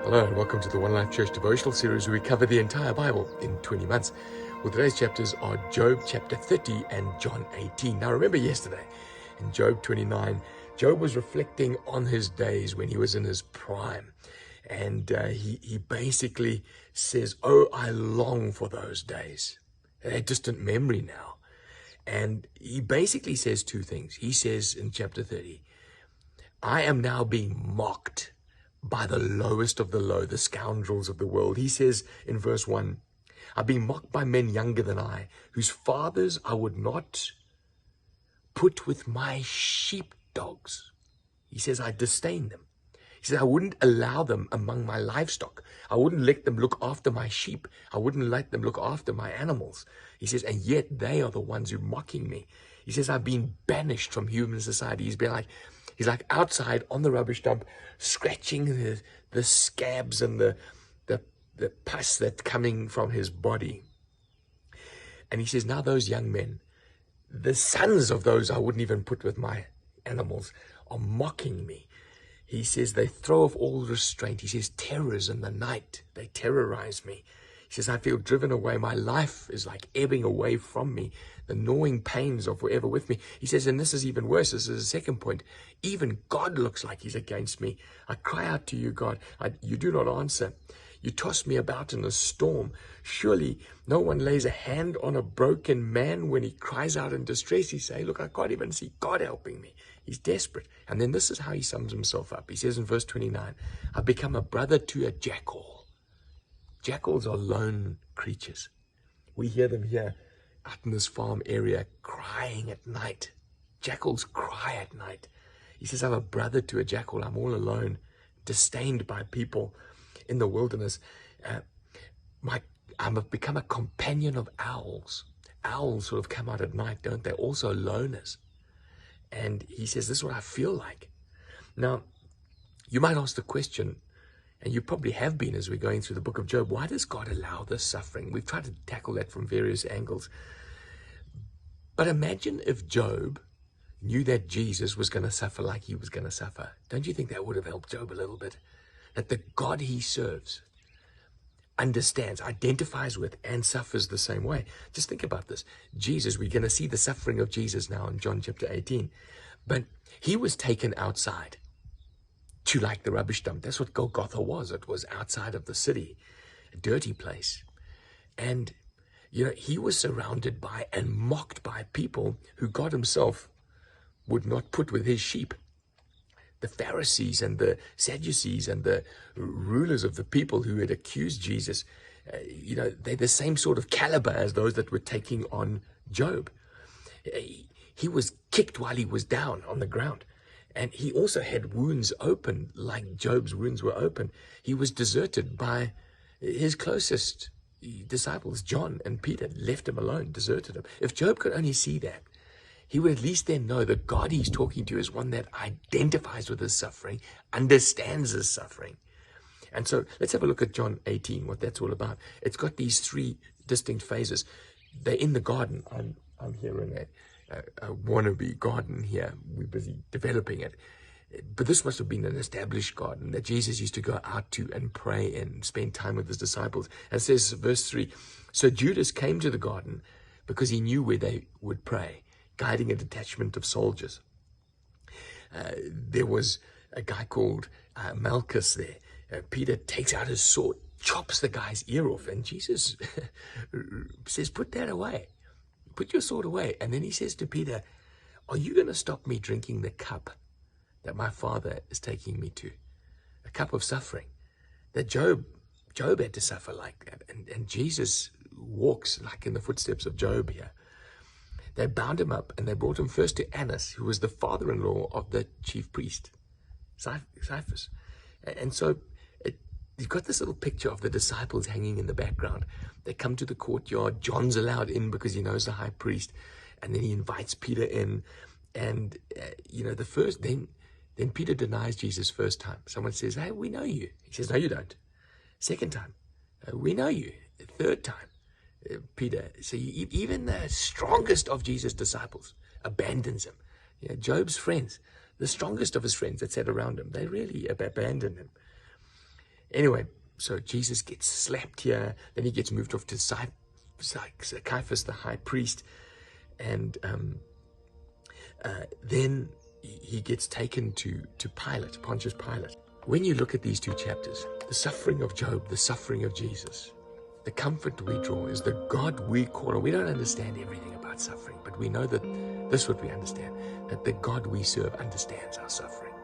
Hello and welcome to the One Life Church devotional series where we cover the entire Bible in 20 months. Well, today's chapters are Job chapter 30 and John 18. Now remember yesterday in Job 29, Job was reflecting on his days when he was in his prime. And he basically says, oh, I long for those days. They're distant memory now. And he basically says two things. He says in chapter 30, I am now being mocked by the lowest of the low, the scoundrels of the world. He says in verse 1, I've been mocked by men younger than I, whose fathers I would not put with my sheepdogs. He says, I disdain them. He says, I wouldn't allow them among my livestock. I wouldn't let them look after my sheep. I wouldn't let them look after my animals. He says, and yet they are the ones who are mocking me. He says, I've been banished from human society. He's like outside on the rubbish dump, scratching the scabs and the pus that's coming from his body. And he says, now those young men, the sons of those I wouldn't even put with my animals, are mocking me. He says, they throw off all restraint. He says, terrors in the night, they terrorize me. He says, I feel driven away. My life is like ebbing away from me. The gnawing pains are forever with me. He says, and this is even worse. This is the second point. Even God looks like he's against me. I cry out to you, God. You do not answer. You toss me about in a storm. Surely no one lays a hand on a broken man when he cries out in distress. He says, look, I can't even see God helping me. He's desperate. And then this is how he sums himself up. He says in verse 29, I've become a brother to a jackal. Jackals are lone creatures. We hear them here out in this farm area crying at night. Jackals cry at night. He says, I'm a brother to a jackal. I'm all alone, disdained by people in the wilderness. I've become a companion of owls. Owls sort of come out at night, don't they? Also loners. And he says, this is what I feel like. Now, you might ask the question, and you probably have been as we're going through the book of Job, why does God allow this suffering? We've tried to tackle that from various angles. But imagine if Job knew that Jesus was going to suffer like he was going to suffer. Don't you think that would have helped Job a little bit? That the God he serves understands, identifies with, and suffers the same way. Just think about this. Jesus, we're going to see the suffering of Jesus now in John chapter 18. But he was taken outside to like the rubbish dump. That's what Golgotha was. It was outside of the city, a dirty place. And, he was surrounded by and mocked by people who God himself would not put with his sheep. The Pharisees and the Sadducees and the rulers of the people who had accused Jesus, they're the same sort of caliber as those that were taking on Job. He was kicked while he was down on the ground. And he also had wounds open, like Job's wounds were open. He was deserted by his closest disciples, John and Peter, left him alone, deserted him. If Job could only see that, he would at least then know that God he's talking to is one that identifies with his suffering, understands his suffering. And so let's have a look at John 18, what that's all about. It's got these three distinct phases. They're in the garden. I'm here in a wannabe garden here. We're busy developing it. But this must have been an established garden that Jesus used to go out to and pray and spend time with his disciples. And it says, verse 3, so Judas came to the garden because he knew where they would pray, guiding a detachment of soldiers. There was a guy called Malchus there. Peter takes out his sword, chops the guy's ear off, and Jesus says, put that away. Put your sword away. And then he says to Peter, are you going to stop me drinking the cup that my Father is taking me to? A cup of suffering that Job had to suffer like that. And Jesus walks like in the footsteps of Job here. They bound him up and they brought him first to Annas, who was the father-in-law of the chief priest, Caiaphas. And so you've got this little picture of the disciples hanging in the background. They come to the courtyard. John's allowed in because he knows the high priest. And then he invites Peter in. And, then Peter denies Jesus first time. Someone says, hey, we know you. He says, no, you don't. Second time, we know you. Third time, Peter. So even the strongest of Jesus' disciples abandons him. Job's friends, the strongest of his friends that sat around him, they really abandoned him. Anyway, so Jesus gets slapped here, then he gets moved off to Caiaphas, the high priest, and then he gets taken to Pilate, Pontius Pilate. When you look at these two chapters, the suffering of Job, the suffering of Jesus, the comfort we draw is the God we call. And we don't understand everything about suffering, but we know that this is what we understand, that the God we serve understands our suffering.